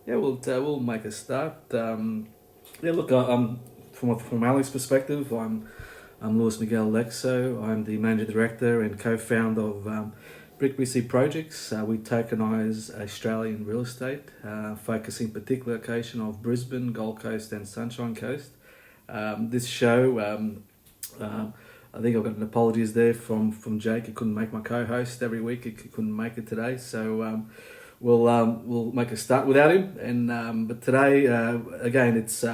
Yeah, we'll make a start. Yeah, look, from a formalities perspective, I'm Luis Miguel Lexo. I'm the Managing Director and co-founder of BrickBC Projects. We tokenise Australian real estate, focusing particular location of Brisbane, Gold Coast and Sunshine Coast. This show, I think I've got an apologies there from Jake. He couldn't make my co-host every week. He couldn't make it today, so we'll make a start without him. And but today, again, it's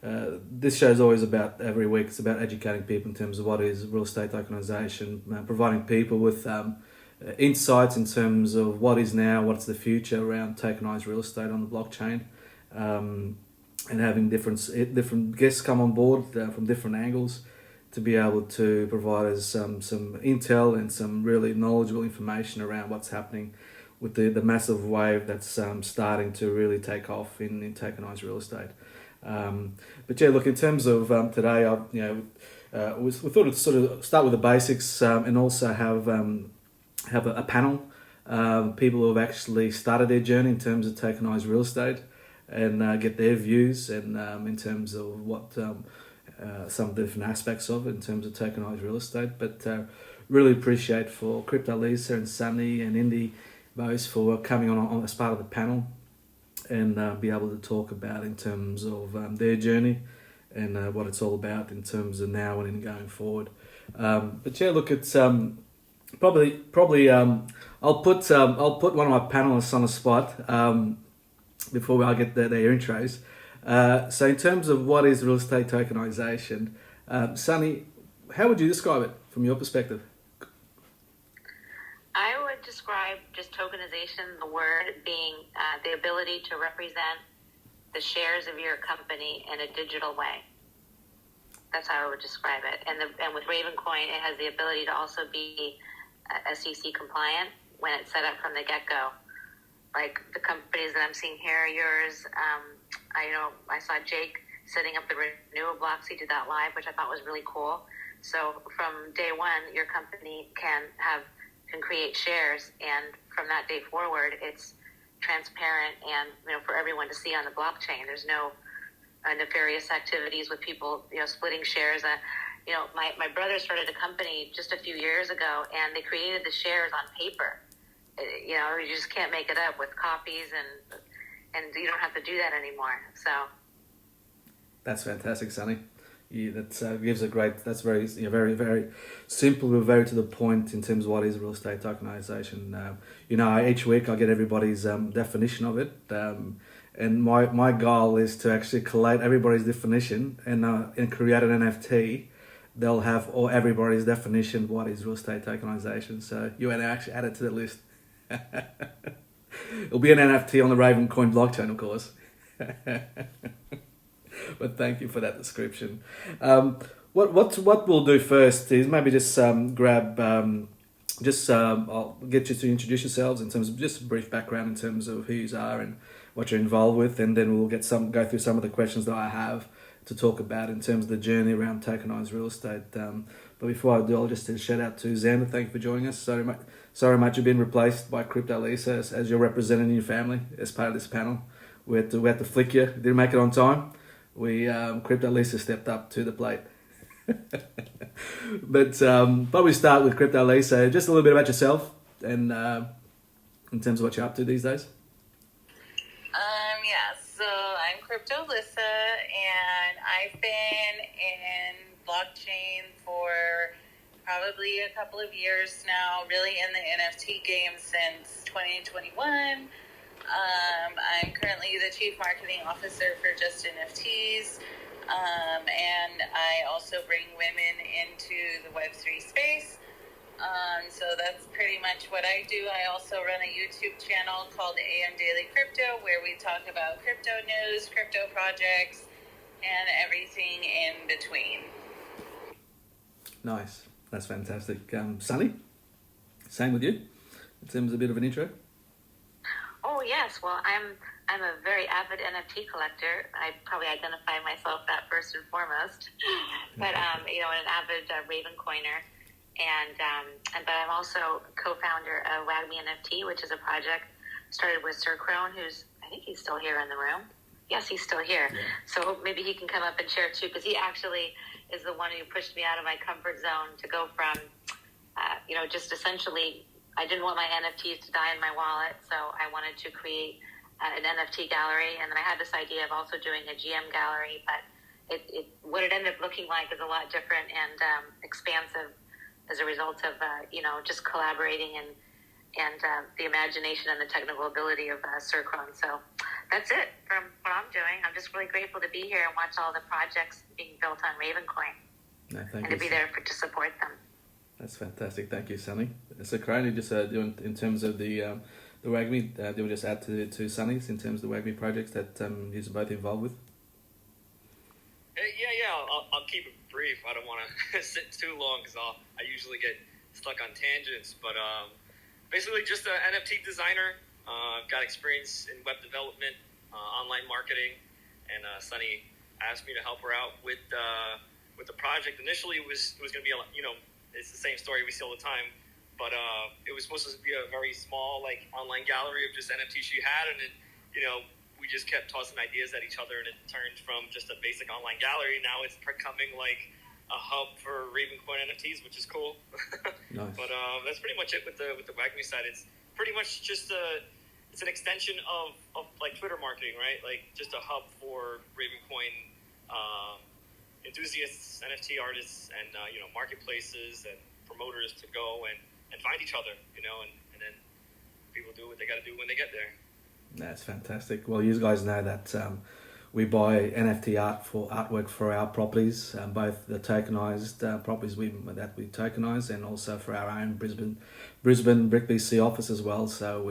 this show is always about every week. It's about educating people in terms of what is real estate tokenization, providing people with insights in terms of what is now, what's the future around tokenized real estate on the blockchain, and having different guests come on board from different angles to be able to provide us some intel and some really knowledgeable information around what's happening with the massive wave that's starting to really take off in tokenized real estate. But yeah, look, in terms of today, we thought it'd sort of start with the basics and also have a panel, people who have actually started their journey in terms of tokenized real estate and get their views and in terms of what some different aspects of it in terms of tokenized real estate. But really appreciate for Crypto Lisa and Sunny and Indy both for coming on as part of the panel and be able to talk about in terms of their journey and what it's all about in terms of now and in going forward. But yeah, look, it's probably I'll put one of my panelists on the spot before I get their intros. So in terms of what is real estate tokenization, Sunny, how would you describe it from your perspective? I would describe just tokenization, the word being the ability to represent the shares of your company in a digital way. That's how I would describe it. And with Ravencoin, it has the ability to also be SEC compliant when it's set up from the get-go. Like the companies that I'm seeing here, yours, I saw Jake setting up the renewal blocks. He did that live, which I thought was really cool. So from day one, your company can create shares, and from that day forward, it's transparent and for everyone to see on the blockchain. There's no nefarious activities with people splitting shares. My brother started a company just a few years ago, and they created the shares on paper. You just can't make it up with copies, and you don't have to do that anymore. So that's fantastic, Sunny. Yeah, that gives a great. That's very very very simple, but very to the point in terms of what is real estate tokenization. Each week I get everybody's definition of it, and my goal is to actually collate everybody's definition and create an NFT. They'll have everybody's definition of what is real estate tokenization. So you want to actually add it to the list. It'll be an NFT on the Ravencoin blockchain, of course. But thank you for that description. What we'll do first is maybe just grab I'll get you to introduce yourselves in terms of just a brief background in terms of who you are and what you're involved with, and then we'll go through some of the questions that I have to talk about in terms of the journey around tokenized real estate. But before I do, I'll just do a shout out to Xander. Thank you for joining us. Sorry much you've been replaced by Crypto Lisa as your representative in your family as part of this panel. We had to flick you. Didn't make it on time. Crypto Lisa stepped up to the plate. But probably start with Crypto Lisa. Just a little bit about yourself and in terms of what you're up to these days. So I'm Crypto Lisa, and I've been in blockchain for probably a couple of years now, really in the NFT game since 2021. I'm currently the Chief Marketing Officer for Just NFTs, and I also bring women into the Web3 space. So that's pretty much what I do. I also run a YouTube channel called AM Daily Crypto, where we talk about crypto news, crypto projects, and everything in between. Nice. That's fantastic. Sunny, same with you in terms of a bit of an intro. Oh yes, well I'm a very avid NFT collector. I probably identify myself that first and foremost, but an avid Ravencoiner. But I'm also co-founder of WHATisTOKEN, which is a project started with Sir Crone, who's I think he's still here in the room. Yes, he's still here. Yeah. So maybe he can come up and share too, because he actually is the one who pushed me out of my comfort zone to go from, just essentially, I didn't want my NFTs to die in my wallet, so I wanted to create an NFT gallery, and then I had this idea of also doing a GM gallery, but what it ended up looking like is a lot different and expansive as a result of just collaborating and the imagination and the technical ability of Circron. So that's it from what I'm doing. I'm just really grateful to be here and watch all the projects being built on Ravencoin, and to be there to support them. That's fantastic. Thank you, Sunny. So, currently, just in terms of the WAGMI, do we just add to Sunny's in terms of the WAGMI projects that you're both involved with? Yeah. I'll keep it brief. I don't want to sit too long because I usually get stuck on tangents. But basically, just an NFT designer. I've got experience in web development, online marketing, and Sunny asked me to help her out with the project. Initially, it was going to be it's the same story we see all the time, but it was supposed to be a very small online gallery of just NFTs she had, and it, we just kept tossing ideas at each other, and it turned from just a basic online gallery. Now it's becoming like a hub for Ravencoin NFTs, which is cool. Nice. But that's pretty much it with the WAGMI side. It's pretty much just it's an extension of like Twitter marketing, right? Like just a hub for Ravencoin enthusiasts, NFT artists, and marketplaces and promoters to go and find each other, and then people do what they got to do when they get there. That's fantastic. Well, you guys know that we buy NFT artwork for our properties, both the tokenized properties that we tokenize, and also for our own Brisbane Brick BC office as well. So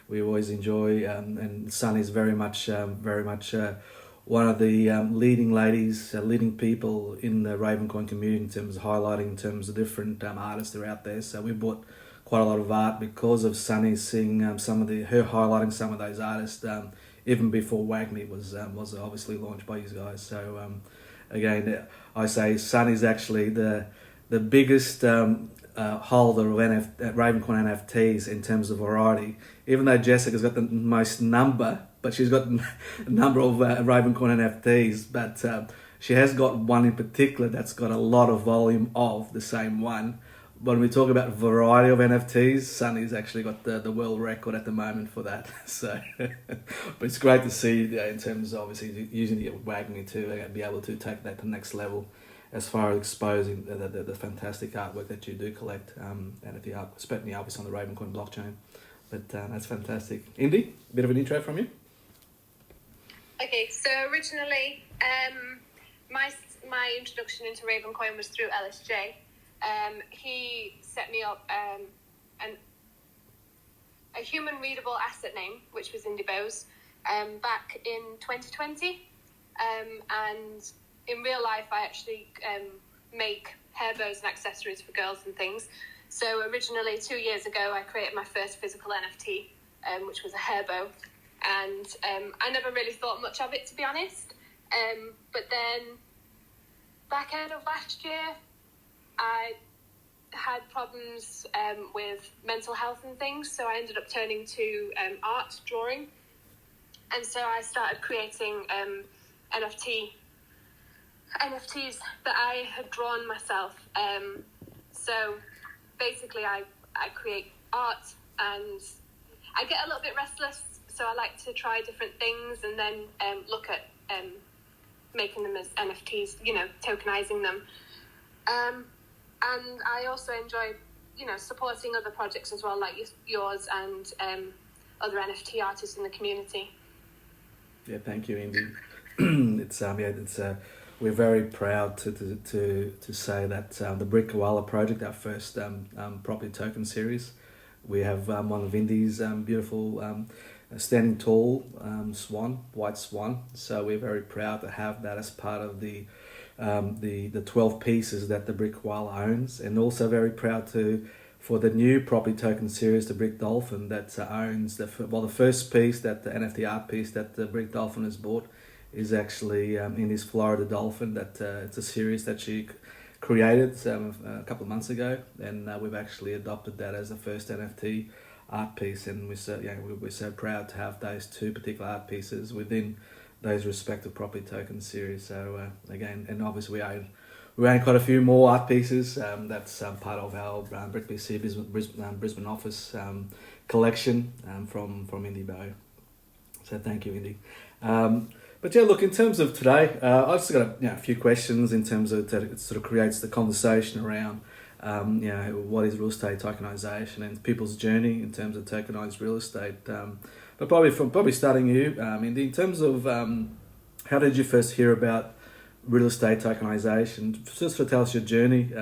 we always enjoy, and Sunny's very much one of the leading ladies, leading people in the Ravencoin community in terms of highlighting, in terms of different artists that are out there. So we bought quite a lot of art because of Sunny seeing her highlighting some of those artists even before WAGMI was obviously launched by you guys. So again, I say Sunny's actually the biggest holder of Ravencoin NFTs in terms of variety. Even though Jessica's got the most number, but she's got a number of Ravencoin NFTs, but she has got one in particular that's got a lot of volume of the same one. But when we talk about variety of NFTs, Sunny's actually got the world record at the moment for that. So, but it's great to see in terms of obviously using the WAGMI to be able to take that to the next level as far as exposing the fantastic artwork that you do collect, NFT art, especially obviously on the Ravencoin blockchain. But that's fantastic. Indy, a bit of an intro from you. Okay, so originally, my introduction into Ravencoin was through LSJ. He set me up a human readable asset name, which was IndieBows, back in 2020. And in real life, I actually make hair bows and accessories for girls and things. So originally, 2 years ago, I created my first physical NFT, which was a hair bow. And I never really thought much of it, to be honest. But then, back end of last year, I had problems with mental health and things, so I ended up turning to art, drawing. And so I started creating NFTs that I had drawn myself. So basically I create art, and I get a little bit restless, so I like to try different things and then look at making them as NFTs, tokenizing them. And I also enjoy, supporting other projects as well, like yours and other NFT artists in the community. Yeah, thank you, Indy. We're very proud to say that the Brick Koala project, our first property token series, we have one of Indy's beautiful standing tall white swan. So we're very proud to have that as part of the 12 pieces that the Brick Koala owns, and also very proud for the new property token series, the Brick Dolphin, that owns the first piece, that the NFT art piece that the Brick Dolphin has bought is actually in his Florida Dolphin. That it's a series that she created a couple of months ago, and we've actually adopted that as the first NFT art piece, and we're so proud to have those two particular art pieces within those respective property token series. So again, and obviously we own quite a few more art pieces. That's part of our Brick BC Brisbane office collection from Indigo. So thank you, Indy. But yeah, look, in terms of today, I've just got a few questions in terms of that it sort of creates the conversation around what is real estate tokenization and people's journey in terms of tokenized real estate. But probably starting you, Indy, in terms of how did you first hear about real estate tokenization? Just sort of tell us your journey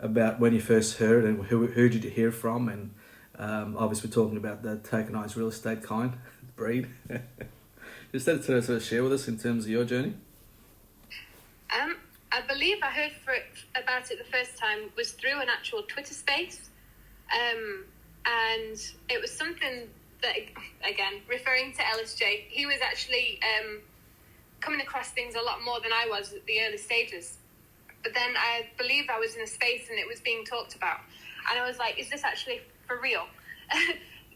about when you first heard and who did you hear from, and obviously we're talking about the tokenized real estate kind breed. Just to sort of share with us in terms of your journey. I believe I heard about it the first time was through an actual Twitter space, and it was something that, again, referring to LSJ, he was actually coming across things a lot more than I was at the early stages. But then I believe I was in a space and it was being talked about, and I was like, is this actually for real?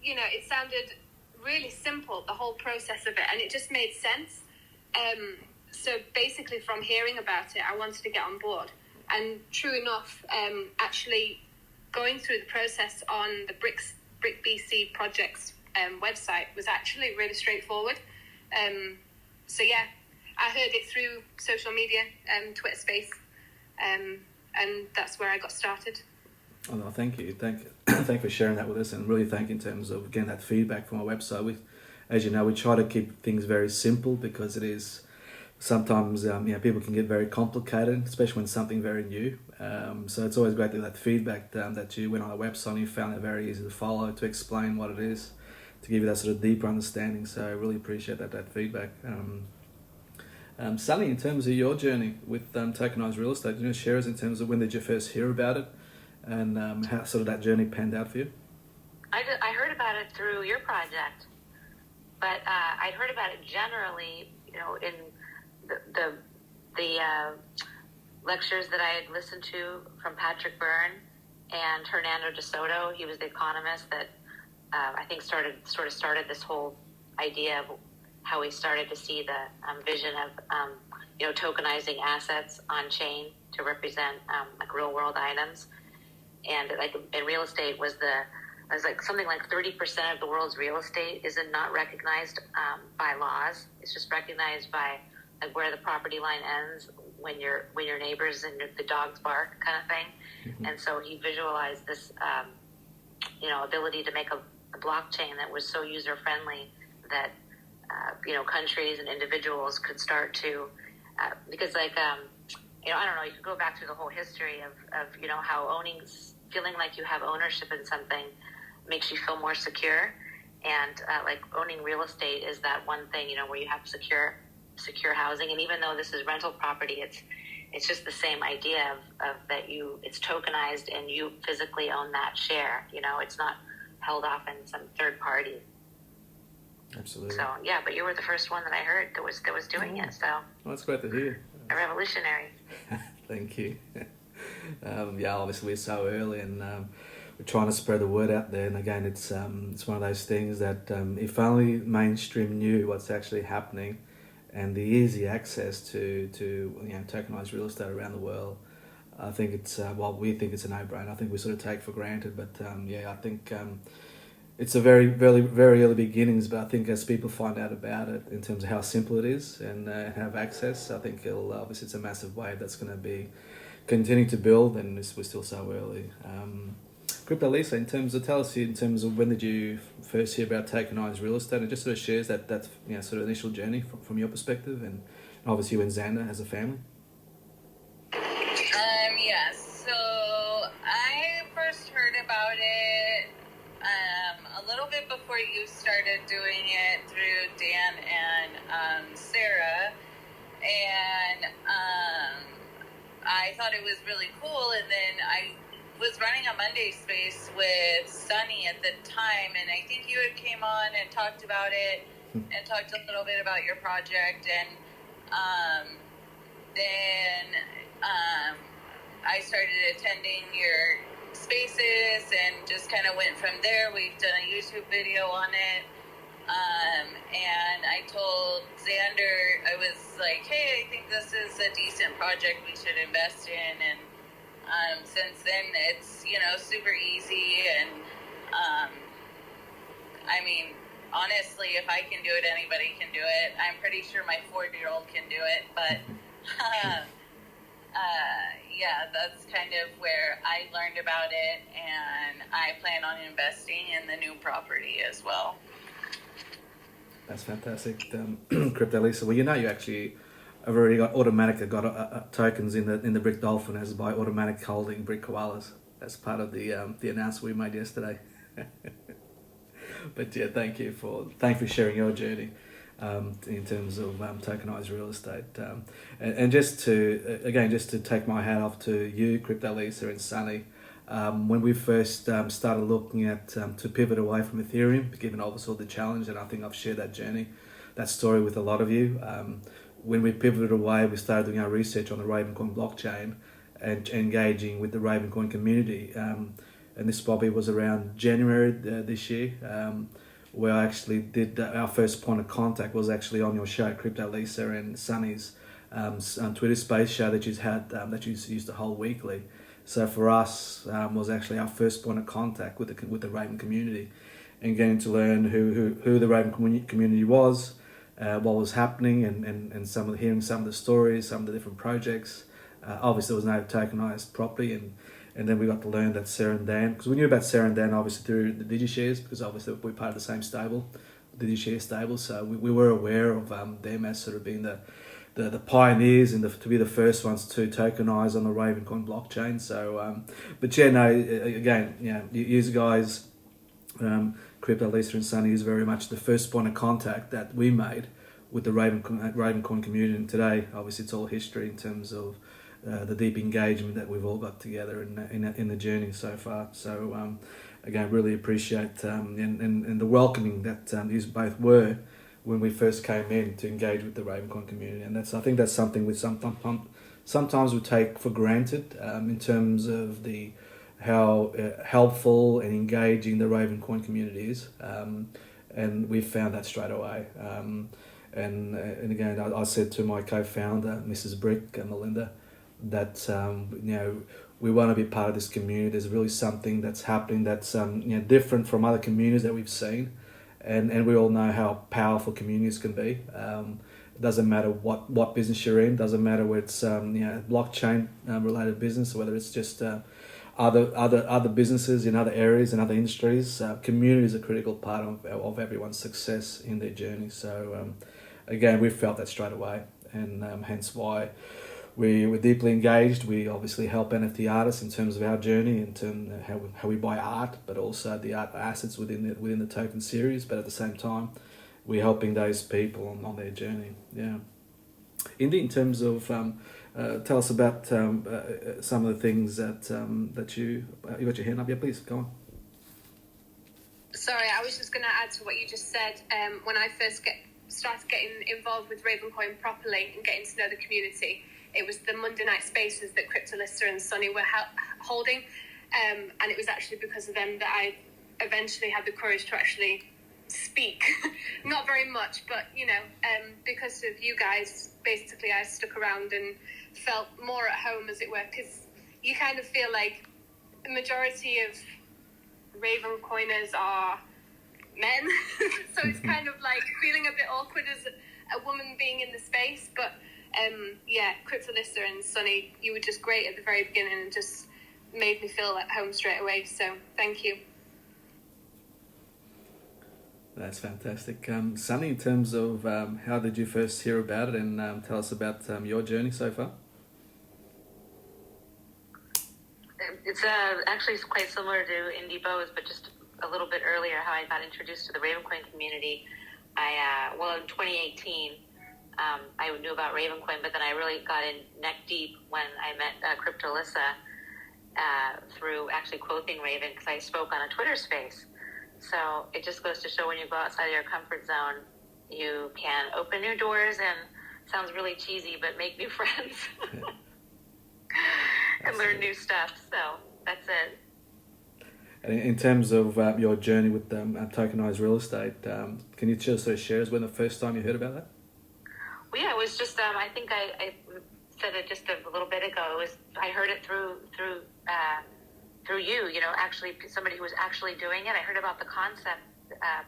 It sounded really simple, the whole process of it, and it just made sense. So basically from hearing about it, I wanted to get on board, and true enough, actually going through the process on the Brick BC project's website was actually really straightforward. So yeah, I heard it through social media, Twitter space, and that's where I got started. Oh, no, thank you for sharing that with us, and really thank you in terms of getting that feedback from our website. As you know, we try to keep things very simple because it is sometimes people can get very complicated, especially when it's something very new. So it's always great to get that feedback that you went on our website and you found it very easy to follow, to explain what it is, to give you that sort of deeper understanding. So I really appreciate that feedback. Sunny, in terms of your journey with tokenized real estate, do you want to share us in terms of when did you first hear about it, and how sort of that journey panned out for you? I heard about it through your project, but I'd heard about it generally, in the lectures that I had listened to from Patrick Byrne and Hernando de Soto. He was the economist that I think started this whole idea of how we started to see the vision of tokenizing assets on chain to represent like real world items. And like in real estate was something like 30% of the world's real estate is not recognized by laws. It's just recognized by like where the property line ends when your neighbors and the dogs bark kind of thing. Mm-hmm. And so he visualized this ability to make a blockchain that was so user friendly that countries and individuals could start to because I don't know, you could go back through the whole history of how feeling like you have ownership in something makes you feel more secure, and like owning real estate is that one thing where you have secure housing. And even though this is rental property, it's just the same idea of that it's tokenized and you physically own that share. It's not held off in some third party. Absolutely. So yeah, but you were the first one that I heard that was doing it. So well, that's great to hear. A revolutionary. Thank you. Obviously we're so early, and we're trying to spread the word out there. And again, it's one of those things that if only mainstream knew what's actually happening, and the easy access to tokenized real estate around the world, I think it's we think it's a no-brainer. I think we sort of take for granted, but I think it's a very, very, very early beginnings. But I think as people find out about it in terms of how simple it is and have access, I think obviously it's a massive wave that's going to be continuing to build, and we're still so early. Crypto Lisa, tell us in terms of when did you first hear about tokenized real estate, and just sort of shares that sort of initial journey from your perspective, and obviously you and Xander as a family. Yes. So I first heard about it a little bit before you started doing it through Dan and Sarah, and I thought it was really cool. And then I was running a Monday space with Sunny at the time, and I think you had came on and talked about it and talked a little bit about your project, and then I started attending your spaces and just kind of went from there. We've done a YouTube video on it. And I told Xander, I was like, hey, I think this is a decent project we should invest in. And since then, it's, super easy. And I mean, honestly, if I can do it, anybody can do it. I'm pretty sure my 4-year-old can do it. But yeah, that's kind of where I learned about it. And I plan on investing in the new property as well. That's fantastic, Crypto Lisa. Well, you actually have already got tokens in the Brick Dolphin as by automatic holding Brick Koalas. That's part of the announcement we made yesterday. But yeah, thank you for sharing your journey in terms of tokenized real estate. And just to take my hat off to you, Crypto Lisa and Sunny. When we first started looking at to pivot away from Ethereum, given obviously the challenge, and I think I've shared that story with a lot of you. When we pivoted away, we started doing our research on the Ravencoin blockchain and engaging with the Ravencoin community. And this probably was around January this year, where I actually did our first point of contact was actually on your show, Crypto Lisa and Sunny's Twitter Space show that you've had that you used to hold weekly. So for us, was actually our first point of contact with the Raven community, and getting to learn who the Raven community was, what was happening, and hearing some of the stories, some of the different projects. Obviously, there was no tokenized property, and then we got to learn that Sarah and Dan, because we knew about Sarah and Dan obviously through the DigiShares, because obviously we're part of the same stable, the DigiShare stable. So we were aware of them as sort of being the pioneers and to be the first ones to tokenize on the Ravencoin blockchain. So, but yeah, no, again, you guys, Crypto Lisa and Sunny is very much the first point of contact that we made with the Ravencoin community. And today, obviously, it's all history in terms of the deep engagement that we've all got together in the journey so far. So, again, really appreciate and the welcoming that you both were when we first came in to engage with the Ravencoin community. And I think that's something we sometimes we take for granted in terms of how helpful and engaging the Ravencoin community is. And we found that straight away. And again, I said to my co-founder, Mrs. Brick and Melinda, that we want to be part of this community. There's really something that's happening that's different from other communities that we've seen. And we all know how powerful communities can be. It doesn't matter what business you're in. Doesn't matter whether it's blockchain related business, whether it's just other businesses in other areas and other industries. Community is a critical part of everyone's success in their journey. So again, we felt that straight away, and hence why we were deeply engaged. We obviously help NFT artists in terms of our journey, in terms of how we buy art, but also the art assets within the token series. But at the same time, we're helping those people on their journey. Yeah. Indy, in terms of tell us about some of the things that you got your hand up. Yeah, please go on. Sorry, I was just going to add to what you just said. When I first started getting involved with Ravencoin properly and getting to know the community, it was the Monday night spaces that Crypto Lisa and Sunny were holding, and it was actually because of them that I eventually had the courage to actually speak. Not very much, but because of you guys, basically I stuck around and felt more at home, as it were, because you kind of feel like the majority of Ravencoiners are men, so it's kind of like feeling a bit awkward as a woman being in the space. But Crypto Lisa and Sunny, you were just great at the very beginning and just made me feel at home straight away. So thank you. That's fantastic. Sunny, in terms of how did you first hear about it, and tell us about your journey so far? It's actually quite similar to Indy Bose, but just a little bit earlier, how I got introduced to the Ravencoin community. In 2018, I knew about Ravencoin, but then I really got in neck deep when I met Crypto Lisa through actually quoting Raven, because I spoke on a Twitter space. So it just goes to show, when you go outside of your comfort zone, you can open new doors and, sounds really cheesy, but make new friends and learn new stuff. So that's it. And in terms of your journey with tokenized real estate, can you just sort of share us when the first time you heard about that? Well, yeah, it was just I think I said it just a little bit ago. It was I heard it through you. You know, actually somebody who was actually doing it. I heard about the concept.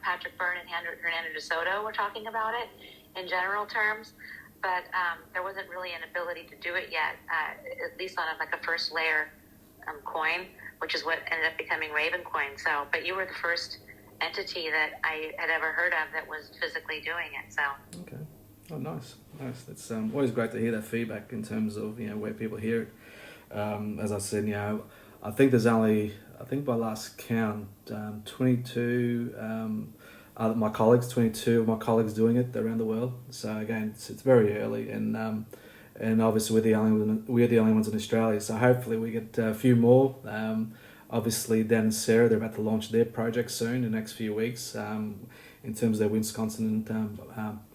Patrick Byrne and Hernando de Soto were talking about it in general terms, but there wasn't really an ability to do it yet, at least on like a first layer coin, which is what ended up becoming Raven Coin. So, but you were the first entity that I had ever heard of that was physically doing it. So. Okay. Oh, nice. It's always great to hear that feedback in terms of where people hear it. As I said, I think there's only, by last count, 22 my colleagues, 22 of my colleagues doing it around the world. So again, it's very early, and obviously we're the only ones in Australia. So hopefully we get a few more. Obviously, Dan and Sarah, they're about to launch their project soon in the next few weeks. In terms of their Wisconsin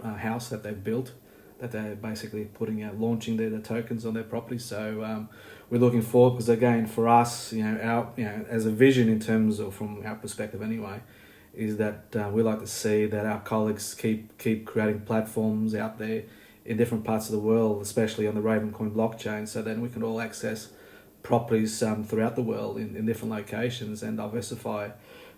house that they've built, that they're basically launching their tokens on their property. So we're looking forward, because again, for us, our as a vision in terms of, from our perspective anyway, is that we like to see that our colleagues keep creating platforms out there in different parts of the world, especially on the Ravencoin blockchain, so then we can all access properties throughout the world in different locations and diversify.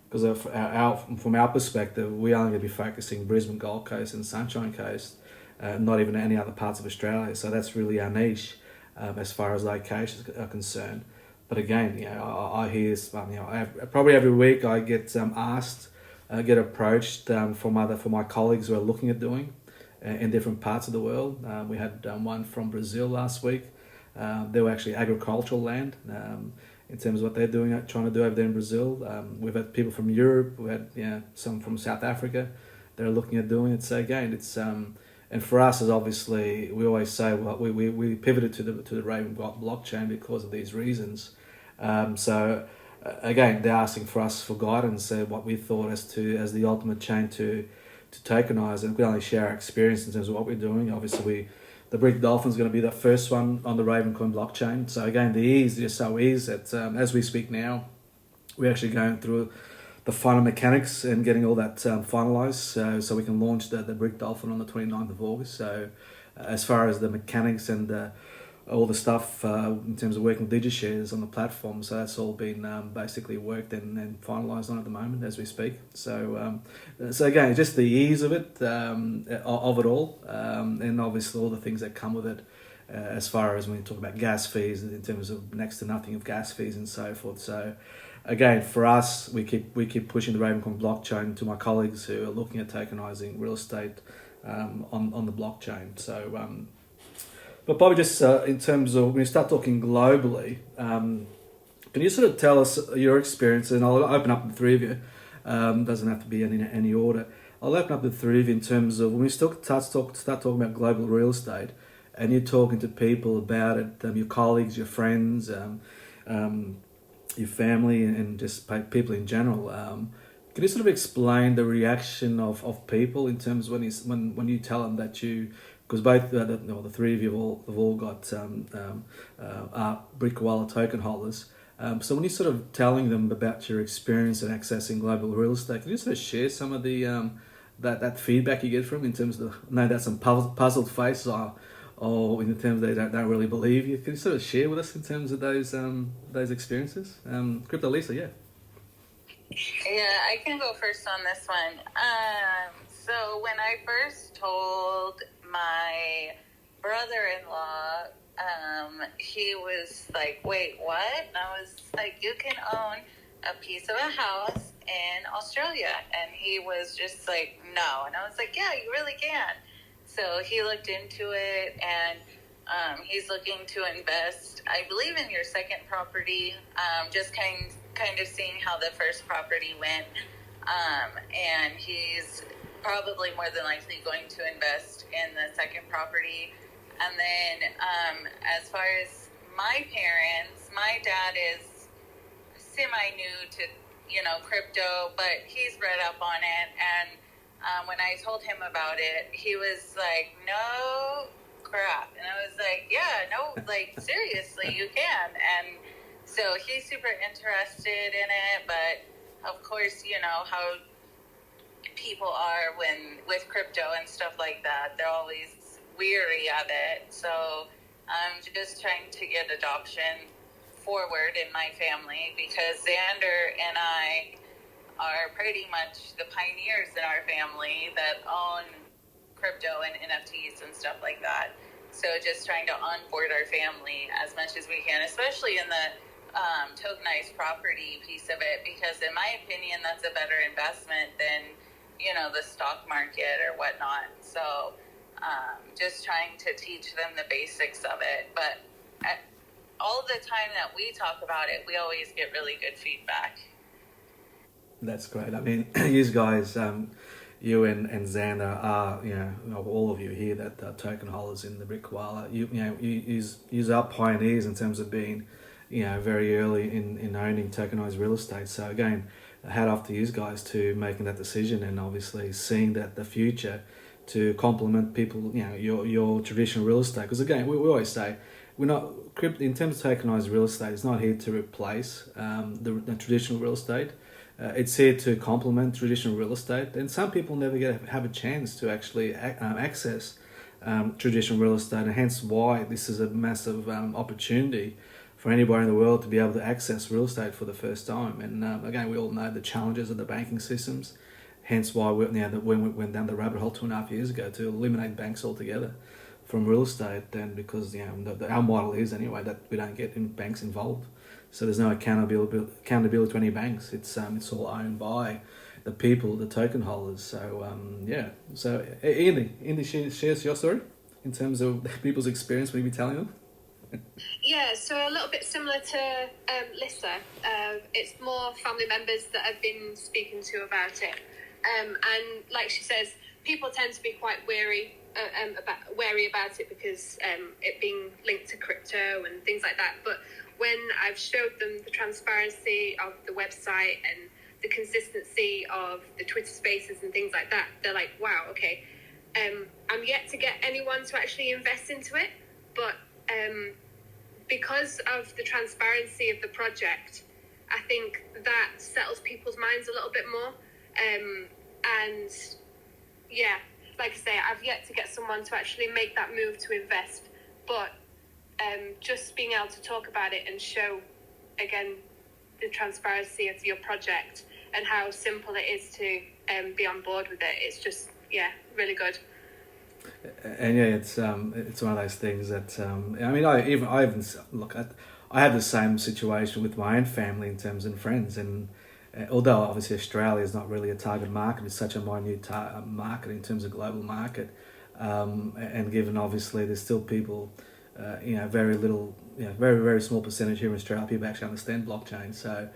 Because from our perspective, we are going to be focusing Brisbane, Gold Coast and Sunshine Coast, not even any other parts of Australia. So that's really our niche as far as locations are concerned. But again, I hear, probably every week I get asked, get approached from my colleagues who are looking at doing in different parts of the world. We had one from Brazil last week. They were actually agricultural land. In terms of what they're trying to do over there in Brazil. We've had people from Europe, we had some from South Africa. They're looking at doing it. So again, it's and for us, is obviously, we always say, well, we pivoted to the Raven blockchain because of these reasons. So again, they're asking for us for guidance, what we thought as the ultimate chain to tokenize, and we only share our experience in terms of what we're doing. Obviously, the Brick Dolphin is going to be the first one on the Ravencoin blockchain. So again, the ease is so easy that as we speak now, we're actually going through the final mechanics and getting all that finalized, so we can launch the Brick Dolphin on the 29th of August. So as far as the mechanics and all the stuff in terms of working with DigiShares on the platform, so that's all been basically worked and finalised on at the moment as we speak. So again, just the ease of it, of it all, and obviously all the things that come with it, as far as when you talk about gas fees, in terms of next to nothing of gas fees and so forth. So again, for us, we keep pushing the Ravencoin blockchain to my colleagues who are looking at tokenizing real estate on the blockchain. So. But probably just in terms of when you start talking globally, can you sort of tell us your experience? And I'll open up the three of you. Doesn't have to be in any order. I'll open up the three of you in terms of when we start talking about global real estate, and you're talking to people about it, your colleagues, your friends, your family, and just people in general. Can you sort of explain the reaction of people in terms of when you tell them that you, because both the three of you have all got Brick Wallet token holders. So when you're sort of telling them about your experience in accessing global real estate, can you sort of share some of the that feedback you get from in terms of no doubt some puzzled faces or in terms of they don't really believe you? Can you sort of share with us in terms of those experiences? Crypto Lisa, yeah. Yeah, I can go first on this one. So when I first told my brother-in-law, he was like, wait, what? And I was like, you can own a piece of a house in Australia. And he was just like, no. And I was like, yeah, you really can. So he looked into it, and he's looking to invest, I believe, in your second property, just kind of seeing how the first property went. And he's probably more than likely going to invest in the second property. And then as far as my parents, my dad is semi-new to, crypto, but he's read up on it. And when I told him about it, he was like, no crap. And I was like, yeah, no, like, seriously, you can. And So he's super interested in it, but of course, you know how people are when with crypto and stuff like that. They're always weary of it. So I'm just trying to get adoption forward in my family because Xander and I are pretty much the pioneers in our family that own crypto and NFTs and stuff like that. So just trying to onboard our family as much as we can, especially in the tokenized property piece of it, because in my opinion, that's a better investment than, you know, the stock market or whatnot. So just trying to teach them the basics of it. But all the time that we talk about it, we always get really good feedback. That's great. I mean, you guys, you and Xander are, you know, all of you here that are token holders in the Brick Koala. You are pioneers in terms of being, you know, very early in owning tokenized real estate. So again, hat off to you guys to making that decision and obviously seeing that the future to complement people, you know, your traditional real estate. Because again, we always say we're not in terms of tokenized real estate. It's not here to replace the traditional real estate. It's here to complement traditional real estate, and some people never have a chance to actually access traditional real estate, and hence why this is a massive opportunity for anybody in the world to be able to access real estate for the first time. And again, we all know the challenges of the banking systems, hence why when we went down the rabbit hole 2.5 years ago to eliminate banks altogether from real estate, and because our model is anyway that we don't get banks involved. So there's no accountability to any banks. It's all owned by the people, the token holders. So So Andy, shares your story in terms of people's experience when you be telling them. Yeah, so a little bit similar to Lissa. It's more family members that I've been speaking to about it, and like she says, people tend to be quite wary about it because it being linked to crypto and things like that. But when I've showed them the transparency of the website and the consistency of the Twitter spaces and things like that, they're like, wow, okay. I'm yet to get anyone to actually invest into it, but because of the transparency of the project, I think that settles people's minds a little bit more. And yeah, like I say, I've yet to get someone to actually make that move to invest, but just being able to talk about it and show, again, the transparency of your project and how simple it is to be on board with it, it's just, really good. And it's one of those things that I have the same situation with my own family in terms of friends, and although obviously Australia is not really a target market, it's such a minute market in terms of global market, and given obviously there's still people, very little, very very small percentage here in Australia people actually understand blockchain. So,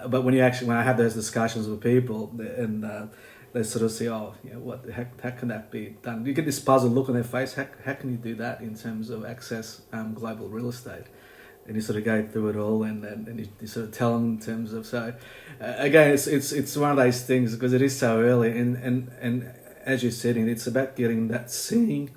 but when I have those discussions with people and they sort of say, what the heck, how can that be done? You get this puzzled look on their face. How can you do that in terms of access global real estate? And you sort of go through it all, and you sort of tell them in terms of again, it's one of those things because it is so early, and as you said, it's about seeing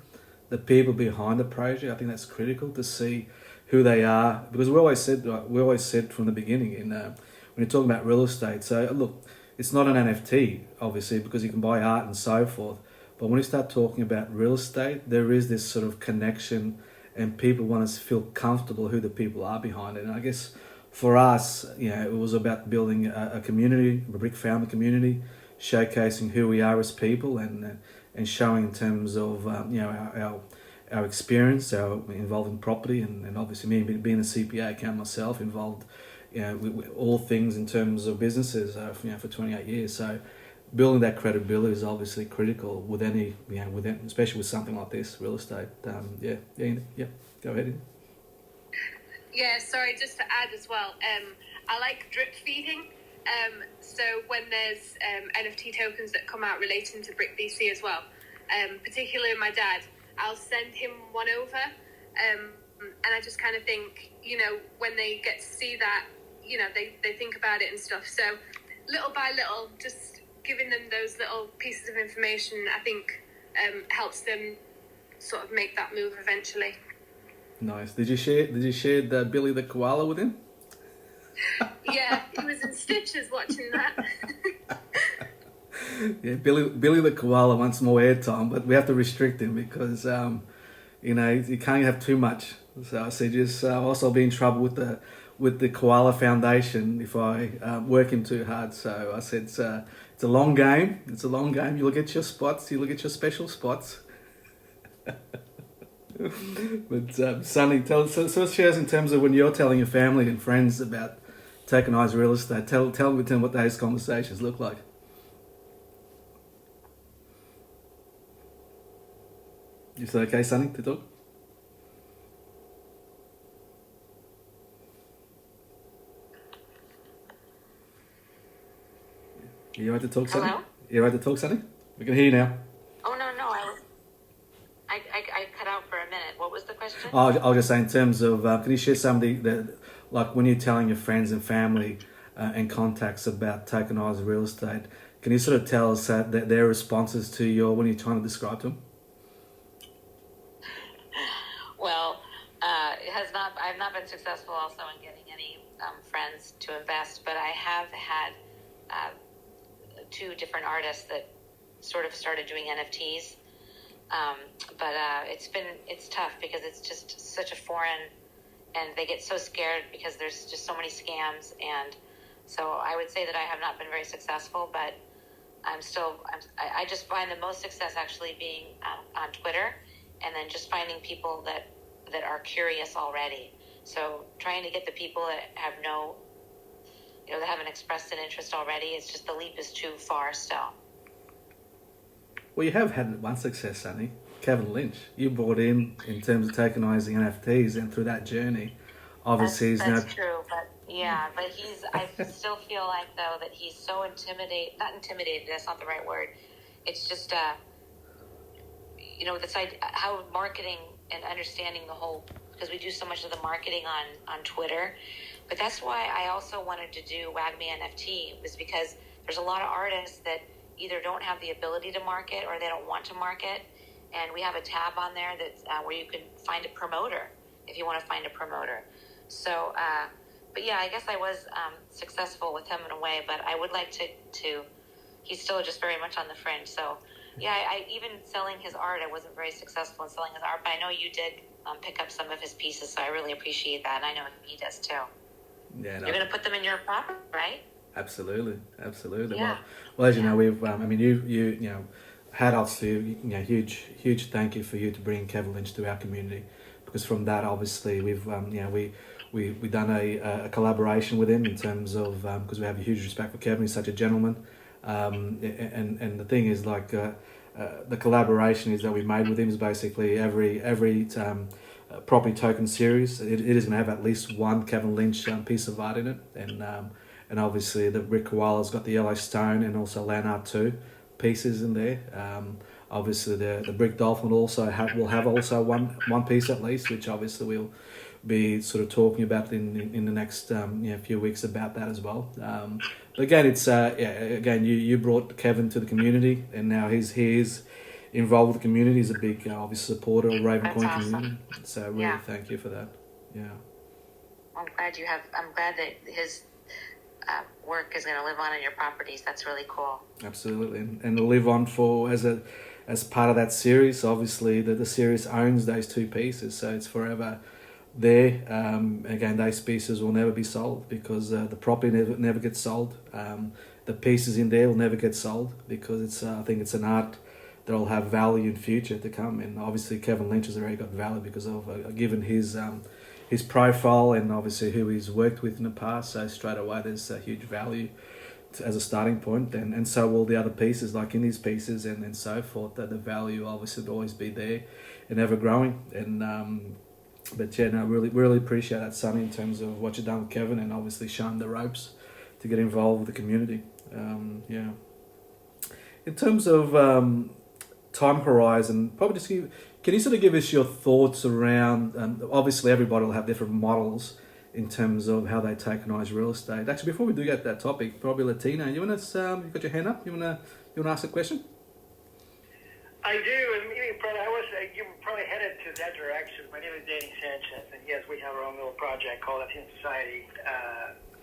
the people behind the project. I think that's critical to see who they are, because we always said from the beginning when you're talking about real estate. So look, it's not an NFT, obviously, because you can buy art and so forth. But when you start talking about real estate, there is this sort of connection, and people want to feel comfortable who the people are behind it. And I guess for us, it was about building a community, a Brick family community, showcasing who we are as people, and showing in terms of our experience, our involved in property, and obviously me being a CPA account myself, involved with all things in terms of businesses for 28 years. So building that credibility is obviously critical with especially with something like this, real estate. Go ahead. Yeah, sorry, just to add as well, I like drip feeding. So when there's NFT tokens that come out relating to Brick BC as well, particularly my dad, I'll send him one over, and I just kind of think, when they get to see that, they think about it and stuff. So little by little, just giving them those little pieces of information, I think helps them sort of make that move eventually. Nice. Did you share the Billy the koala with him? Yeah, he was in stitches watching that. Yeah, Billy the koala wants more airtime, but we have to restrict him because you can't have too much. So I said, just also be in trouble with the Koala Foundation if I work him too hard. So I said, it's a long game. It's a long game. You'll get your spots. You'll get your special spots. But Sonny, so shares in terms of when you're telling your family and friends about tokenized real estate. Tell them what those conversations look like. Is that okay, Sonny, to talk? You right to talk, Sonny? Hello? You right to talk, Sonny? We can hear you now. Oh, no, I cut out for a minute. What was the question? I'll just say in terms of, can you share some of the like when you're telling your friends and family and contacts about tokenized real estate, can you sort of tell us that their responses to when you're trying to describe to them? Well, I've not been successful also in getting any friends to invest, but I have had two different artists that sort of started doing NFTs. But it's tough because it's just such a foreign, and they get so scared because there's just so many scams. And so I would say that I have not been very successful, but I just find the most success actually being on Twitter, and then just finding people that are curious already. So trying to get the people that have that haven't expressed an interest already, it's just the leap is too far still. Well, you have had one success, Sonny. Kevin Lynch. You brought in terms of tokenizing NFTs, and through that journey, obviously that's true. But yeah, but I still feel like though that he's so not intimidated. That's not the right word. It's just how marketing and understanding the whole, because we do so much of the marketing on Twitter. But that's why I also wanted to do WAGMI NFT, was because there's a lot of artists that either don't have the ability to market or they don't want to market. And we have a tab on there that's where you can find a promoter if you want to find a promoter. So, but yeah, I guess I was successful with him in a way, but I would like to he's still just very much on the fringe. So yeah, I even selling his art, I wasn't very successful in selling his art, but I know you did pick up some of his pieces, so I really appreciate that. And I know he does too. Yeah, no. You're going to put them in your property, right? Absolutely. Yeah. Well, as you know, we've. You hat off to you. Huge thank you for you to bring Kevin Lynch to our community, because from that, obviously, we've we've done a collaboration with him in terms of because we have a huge respect for Kevin. He's such a gentleman, and the thing is like the collaboration is that we made with him is basically every property token series. It is going to have at least one Kevin Lynch piece of art in it, and obviously the Brick Koala's got the yellow stone and also Lanard 2 pieces in there. Obviously the Brick Dolphin will have also one piece at least, which obviously we'll be sort of talking about in the next few weeks about that as well. But again, it's you brought Kevin to the community, and now he's involved with the community. He's a big obvious supporter of Raven Coin community. So really thank you for that. Yeah. I'm glad that his work is going to live on in your properties. That's really cool. Absolutely, and it'll live on for as part of that series. Obviously, the series owns those two pieces, so it's forever there. Again, those pieces will never be sold because the property never gets sold. The pieces in there will never get sold because I think it's an art that will have value in future to come. And obviously, Kevin Lynch has already got value because of given his profile and obviously who he's worked with in the past. So straight away, there's a huge value as a starting point, and so will the other pieces, like in these pieces and so forth. That the value obviously will always be there and ever growing. And but yeah, no, really appreciate that, Sonny, in terms of what you've done with Kevin and obviously showing the ropes to get involved with the community. In terms of time horizon, probably just can you sort of give us your thoughts around, obviously everybody will have different models in terms of how they tokenize real estate. Actually, before we do get to that topic, probably Latino, you want to, you've got your hand up, you want to ask a question? I do, and you probably headed to that direction. My name is Danny Sanchez, and yes, we have our own little project called Latino Society,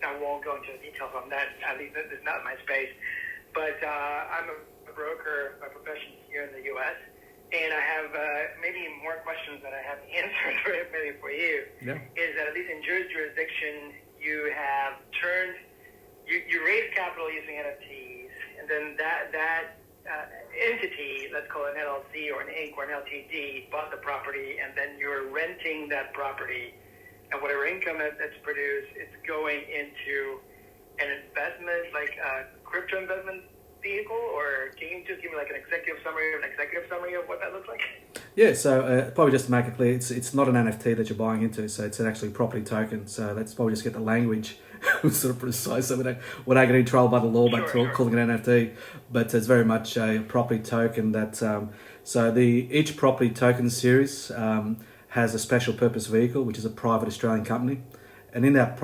I won't go into the details on that. At least this is not my space. But I'm a broker by profession here in the U.S., and I have maybe more questions than I have answers for maybe for you. Yeah. Is that at least in your jurisdiction, you have turned, you raised capital using NFTs, and then that entity, let's call it an LLC or an Inc. or an LTD, bought the property, and then you're renting that property, and whatever income that's produced, it's going into an investment, like a crypto investment vehicle, or can you just give me like an executive summary of what that looks like? Yeah, so probably just to make it clear, it's not an NFT that you're buying into, so it's an actually property token. So let's probably just get the language sort of precise so we don't get in trouble by the law by calling it an NFT. But it's very much a property token that, so each property token series has a special purpose vehicle, which is a private Australian company. And in that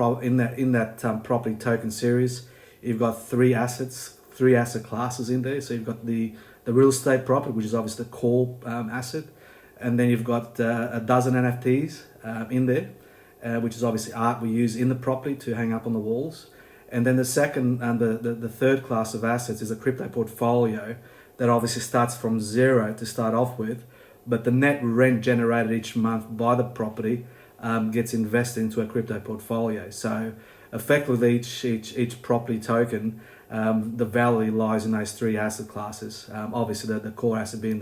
property token series, you've got three asset classes in there. So you've got the real estate property, which is obviously the core asset, and then you've got a dozen NFTs in there, which is obviously art we use in the property to hang up on the walls. And then the second and the third class of assets is a crypto portfolio that obviously starts from zero to start off with, but the net rent generated each month by the property gets invested into a crypto portfolio. So effectively each property token, the value lies in those three asset classes. Obviously the core asset being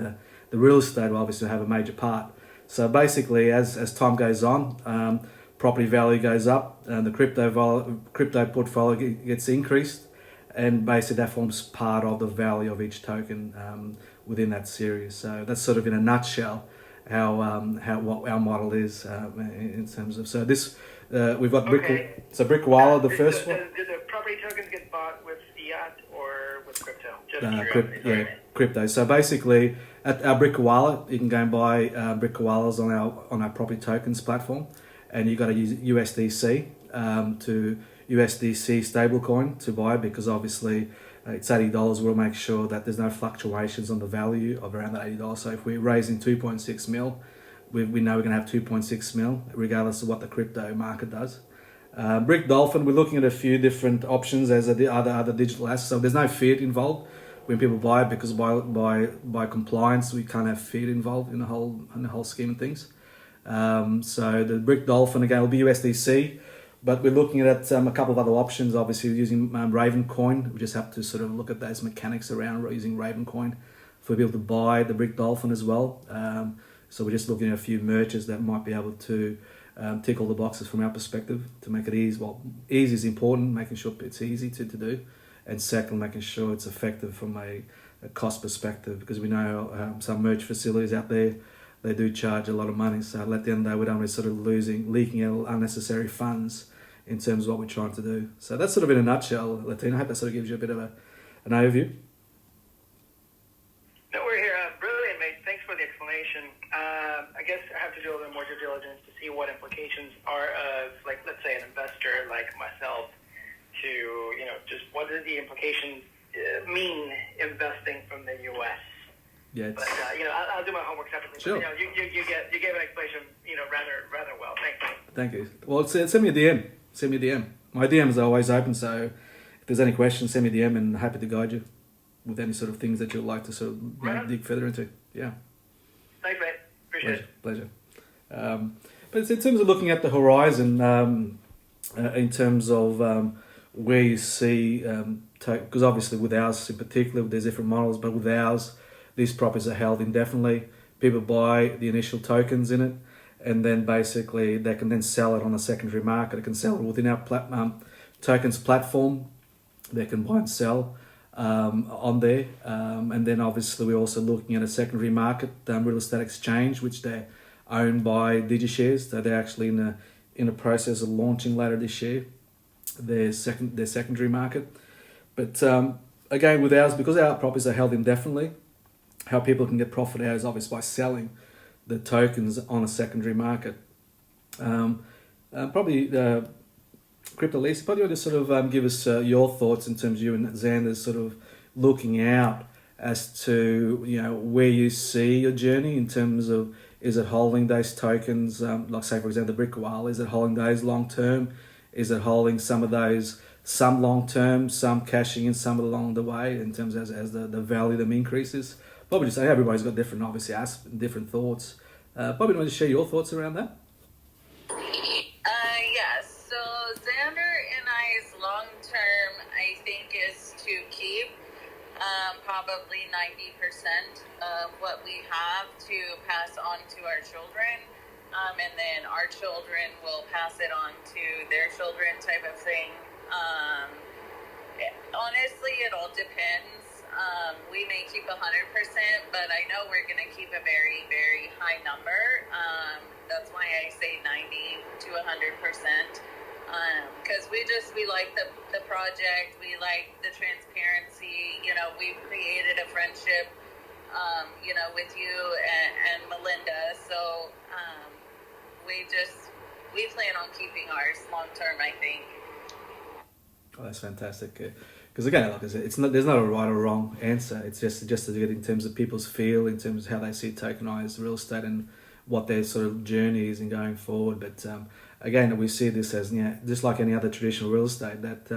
the real estate will obviously have a major part. So basically as time goes on, property value goes up and the crypto portfolio gets increased, and basically that forms part of the value of each token within that series. So that's sort of in a nutshell what our model is in terms of. So this we've got Brickwala, the first one. Do the property tokens get bought with fiat or with crypto? Crypto. So basically, at our Brickwala, you can go and buy Brickwalas on our property tokens platform, and you got to use USDC to USDC stablecoin to buy, because obviously it's $80. We'll make sure that there's no fluctuations on the value of around that $80. So if we're raising 2.6 mil, we know we're going to have 2.6 mil regardless of what the crypto market does. Brick Dolphin, we're looking at a few different options as the other digital assets. So there's no fiat involved when people buy it, because by compliance we can't have fiat involved in the whole scheme of things. So the Brick Dolphin again will be USDC. But we're looking at a couple of other options, obviously using Raven Coin. We just have to sort of look at those mechanics around using Raven Coin for people to buy the Brick Dolphin as well. So we're just looking at a few merchants that might be able to tick all the boxes from our perspective to make it easy. Well, easy is important, making sure it's easy to do. And second, making sure it's effective from a cost perspective, because we know some merch facilities out there, they do charge a lot of money. So at the end of the day, we don't want to sort of leaking out unnecessary funds in terms of what we're trying to do. So that's sort of in a nutshell, Latino. I hope that sort of gives you a bit of an overview. No, we're here. Brilliant, mate. Thanks for the explanation. I guess I have to do a little more due diligence to see what implications are of, like, let's say an investor like myself to, just what do the implications mean investing from the U.S.? Yeah, but I'll do my homework separately. Sure. But, you gave an explanation, rather well. Thank you. Well, send me a DM. Send me a DM. My DMs are always open, so if there's any questions, send me a DM, and happy to guide you with any sort of things that you'd like to sort of dig further into. Yeah. Thanks, mate. Appreciate it. Pleasure. But in terms of looking at the horizon, in terms of where you see, because obviously with ours in particular, there's different models, but with ours, these properties are held indefinitely. People buy the initial tokens in it, and then basically they can then sell it on the secondary market. They can sell it within our tokens platform. They can buy and sell on there. And then obviously we're also looking at a secondary market, real estate exchange, which they're owned by DigiShares. So they're actually in a process of launching later this year their secondary market. But again, with ours, because our properties are held indefinitely, how people can get profit out is obviously by selling the tokens on a secondary market. Probably Crypto Lisa, probably want to sort of give us your thoughts in terms of you and Xander sort of looking out as to where you see your journey in terms of, is it holding those tokens, like say for example the Brickwala, is it holding those long term Is it holding some of those, some long term, some cashing in some along the way in terms as the value of them increases? Probably just everybody's got different, obviously, different thoughts. Probably want to share your thoughts around that. Yes. So Xander and I's long term, I think, is to keep probably 90% of what we have to pass on to our children. And then our children will pass it on to their children, type of thing. Honestly, it all depends. We may keep 100%, but I know we're going to keep a very, very high number. That's why I say 90 to 100%. Because we like the project, we like the transparency. We've created a friendship, with you and Melinda. So we plan on keeping ours long term, I think. Oh, that's fantastic. Because again, like I said, there's not a right or wrong answer. It's just to get in terms of people's feel, in terms of how they see tokenized real estate and what their sort of journey is in going forward. But again, we see this as just like any other traditional real estate, that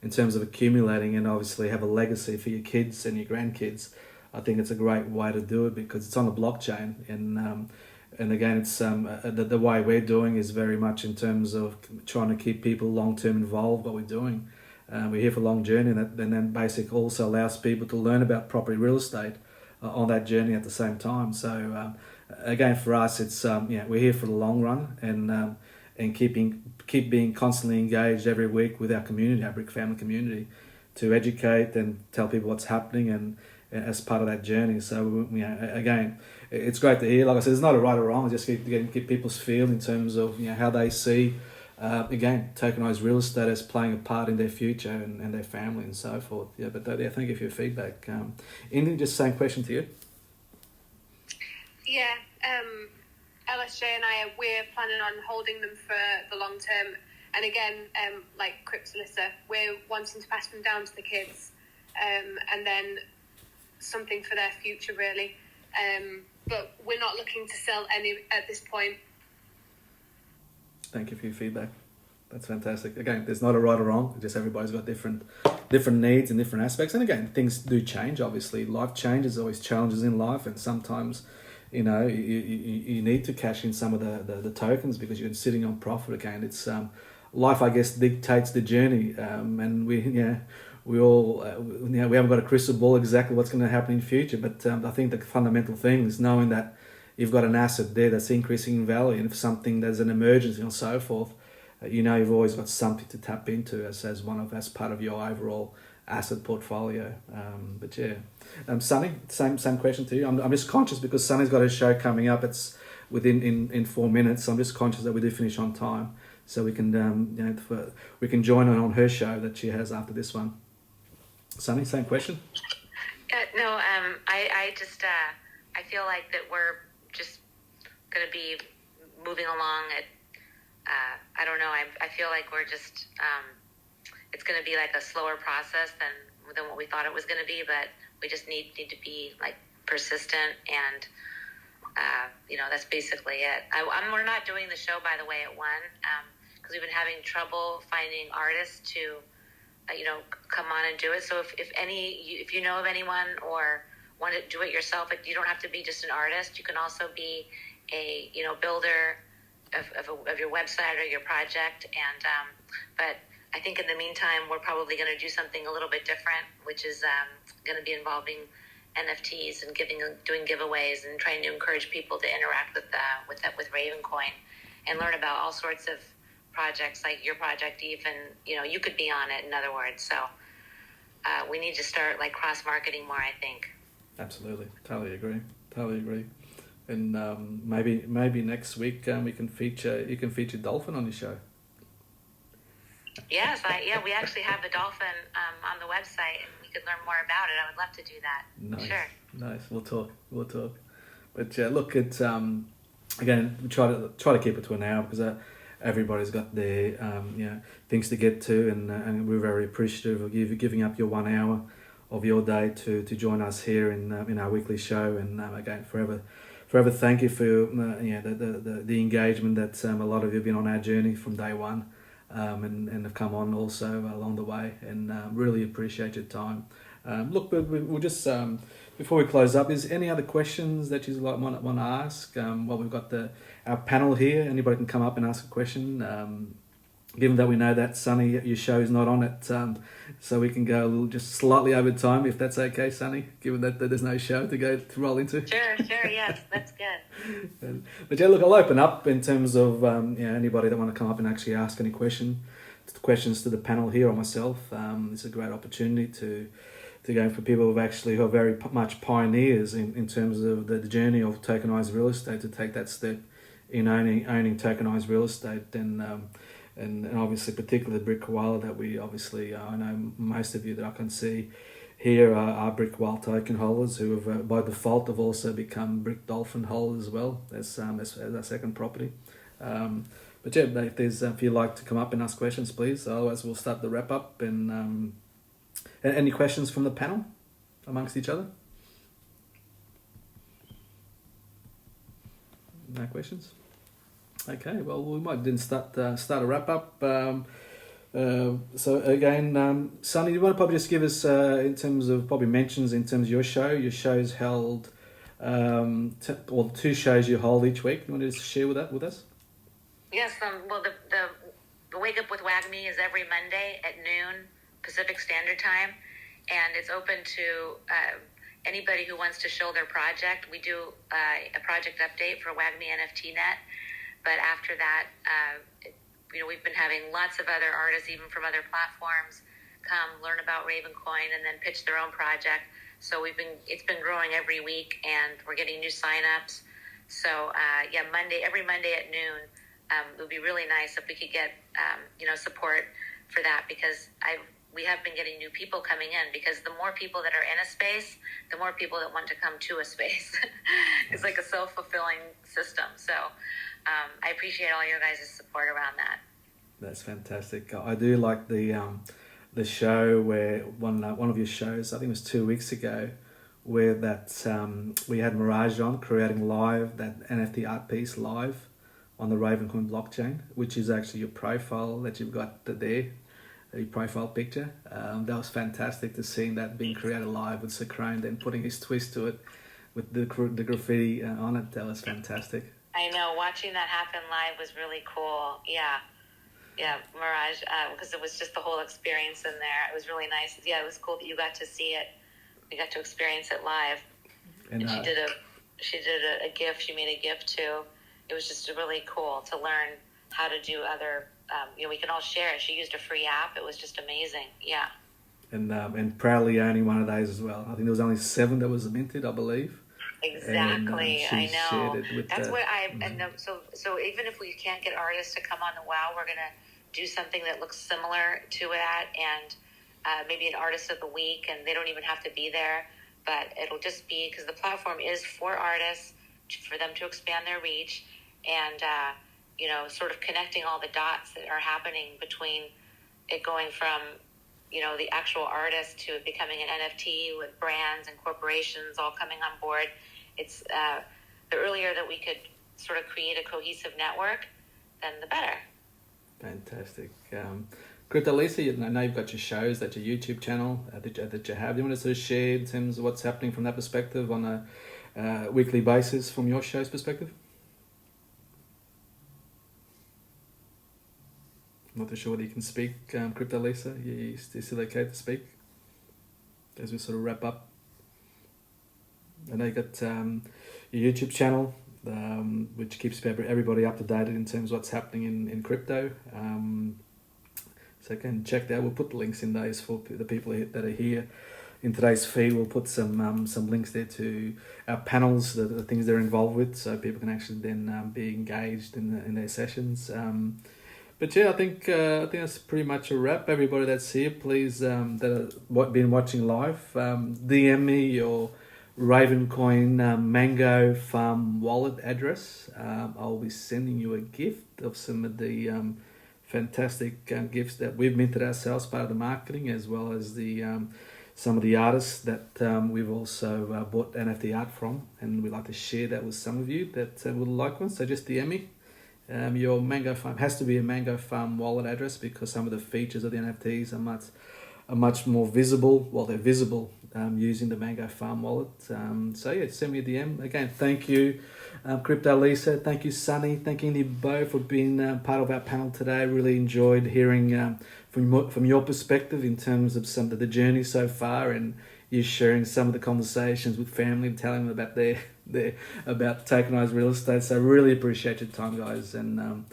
in terms of accumulating and obviously have a legacy for your kids and your grandkids. I think it's a great way to do it because it's on a blockchain, and again, it's the way we're doing is very much in terms of trying to keep people long term involved. What we're doing, we're here for a long journey, and then basically also allows people to learn about property real estate on that journey at the same time. So again, for us, it's we're here for the long run, and keep being constantly engaged every week with our community, our Brick family community, to educate and tell people what's happening and as part of that journey. So again, it's great to hear. Like I said, there's not a right or wrong. It's just get people's feel in terms of how they see again tokenized real estate as playing a part in their future and their family and so forth. But thank you for your feedback. Indy, just same question to you. Yeah, LSJ and we're planning on holding them for the long term. And again, like Cryptolissa, we're wanting to pass them down to the kids, and then something for their future, really. But we're not looking to sell any at this point. Thank you for your feedback. That's fantastic. Again, there's not a right or wrong. Just everybody's got different needs and different aspects. And again, things do change. Obviously, life changes. Always challenges in life, and sometimes, you need to cash in some of the tokens because you're sitting on profit. Again, it's life, I guess, dictates the journey, and we all we haven't got a crystal ball exactly what's going to happen in the future, but I think the fundamental thing is knowing that you've got an asset there that's increasing in value, and if there's an emergency and so forth, you've always got something to tap into as part of your overall asset portfolio. Sunny, same question to you. I'm just conscious because Sunny's got a show coming up. It's in 4 minutes. So I'm just conscious that we do finish on time, so we can we can join her on her show that she has after this one. Sunny, same question. No, I just I feel like that we're just going to be moving along at I don't know. I feel like we're just it's going to be like a slower process than what we thought it was going to be, but we just need to be like persistent, and that's basically it. We're not doing the show, by the way, at 1 because we've been having trouble finding artists to come on and do it. So if you know of anyone or want to do it yourself, you don't have to be just an artist. You can also be a builder of your website or your project. And but I think in the meantime, we're probably going to do something a little bit different, which is going to be involving NFTs and doing giveaways and trying to encourage people to interact with Ravencoin and learn about all sorts of projects like your project. Even you could be on it, in other words. So we need to start like cross marketing more, I think. Absolutely, totally agree. And maybe next week you can feature Dolphin on your show. Yes, we actually have the dolphin on the website, and we could learn more about it. I would love to do that. Nice. Sure. Nice. We'll talk. But look, it's again, we try to keep it to an hour because everybody's got their things to get to, and we're very appreciative of you giving up your 1 hour of your day to join us here in our weekly show. And again, forever thank you for the engagement that a lot of you have been on our journey from day one. and have come on also along the way, and really appreciate your time. Look, we'll just before we close up, is any other questions that you want to ask? Well, we've got our panel here. Anybody can come up and ask a question. Given that we know that Sunny, your show is not on it, so we can go a little just slightly over time, if that's okay, Sunny. Given that there's no show to roll into. Sure, yes, that's good. But yeah, look, I'll open up in terms of anybody that want to come up and actually ask any questions to the panel here or myself. It's a great opportunity to go for people who are very much pioneers in terms of the journey of tokenized real estate, to take that step in owning tokenized real estate, and obviously particularly Brick Koala that we obviously, I know most of you that I can see here are Brick Koala token holders who have by default have also become Brick Dolphin holders as well as our second property. But yeah, if you'd like to come up and ask questions, please. Otherwise, we'll start the wrap up. And any questions from the panel amongst each other? No questions. Okay, well, we might then start a wrap up. So again, Sunny, you want to probably just give us in terms of probably mentions in terms of your show. Your show's held, or 2 shows you hold each week. You want to just share with us? Yes. Well, the Wake Up with WAGMI is every Monday at noon Pacific Standard Time, and it's open to anybody who wants to show their project. We do a project update for WAGMI NFT Net. But after that, we've been having lots of other artists, even from other platforms, come learn about Ravencoin and then pitch their own project. So it's been growing every week, and we're getting new signups. So every Monday at noon, it would be really nice if we could get support for that, because we have been getting new people coming in, because the more people that are in a space, the more people that want to come to a space. It's like a self-fulfilling system. So I appreciate all your guys' support around that. That's fantastic. I do like the show where one of your shows, I think it was 2 weeks ago, where we had Mirage on creating live that NFT art piece live on the Ravencoin blockchain, which is actually your profile that you've got there, your profile picture. That was fantastic to seeing that being created live with Sacrone, then putting his twist to it with the graffiti on it. That was fantastic. I know, watching that happen live was really cool. Yeah, Mirage, because it was just the whole experience in there. It was really nice. Yeah, it was cool that you got to see it. We got to experience it live. And she did a GIF. She made a GIF too. It was just really cool to learn how to do other. We can all share it. She used a free app. It was just amazing. Yeah. And proudly owning one of those as well. I think there was only 7 that was minted, I believe. Exactly, I know. That's what so even if we can't get artists to come on the WOW, we're gonna do something that looks similar to that, and maybe an artist of the week, and they don't even have to be there, but it'll just be because the platform is for artists, for them to expand their reach, and sort of connecting all the dots that are happening between it going from the actual artist to it becoming an NFT with brands and corporations all coming on board. It's the earlier that we could sort of create a cohesive network, then the better. Fantastic. Crypto Lisa, I know you've got your shows, that's your YouTube channel that you have. Do you want to sort of share in terms of what's happening from that perspective on a weekly basis from your show's perspective? I'm not too sure whether you can speak, Crypto Lisa. You still okay to speak as we sort of wrap up? I know you got your YouTube channel, which keeps everybody up to date in terms of what's happening in crypto. So you can check that. We'll put the links in those for the people that are here in today's feed. We'll put some links there to our panels, the things they're involved with, so people can actually then be engaged in their sessions. But yeah, I think that's pretty much a wrap. Everybody that's here, please, that have been watching live, DM me your Ravencoin Mango Farm wallet address. I'll be sending you a gift of some of the fantastic gifts that we've minted ourselves, part of the marketing, as well as the some of the artists that we've also bought NFT art from, and we'd like to share that with some of you that would like one. So just DM me, your Mango Farm has to be a Mango Farm wallet address, because some of the features of the NFTs are much more visible. Well, they're visible using the Mango Farm wallet. So yeah, send me a DM. Again, thank you, Crypto Lisa. Thank you, Sunny. Thank you, Bo, for being part of our panel today. Really enjoyed hearing from your perspective in terms of some of the journey so far, and you sharing some of the conversations with family, telling them about about tokenized real estate. So really appreciate your time, guys, and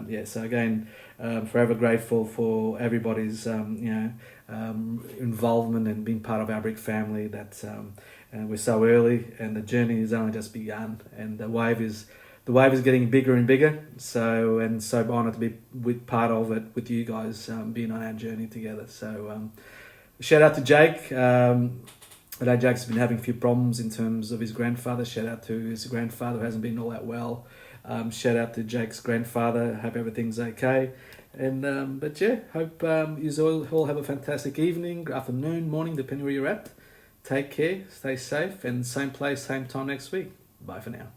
yeah. So again, forever grateful for everybody's involvement and being part of our Brick family. That and we're so early, and the journey has only just begun, and the wave is getting bigger and bigger. So honoured to be part of it with you guys, being on our journey together. So shout out to Jake. I know Jake's been having a few problems in terms of his grandfather. Shout out to his grandfather who hasn't been all that well. Shout out to Jake's grandfather. Hope everything's okay. And but yeah, hope you all have a fantastic evening, afternoon, morning, depending where you're at. Take care, stay safe, and same place, same time next week. Bye for now.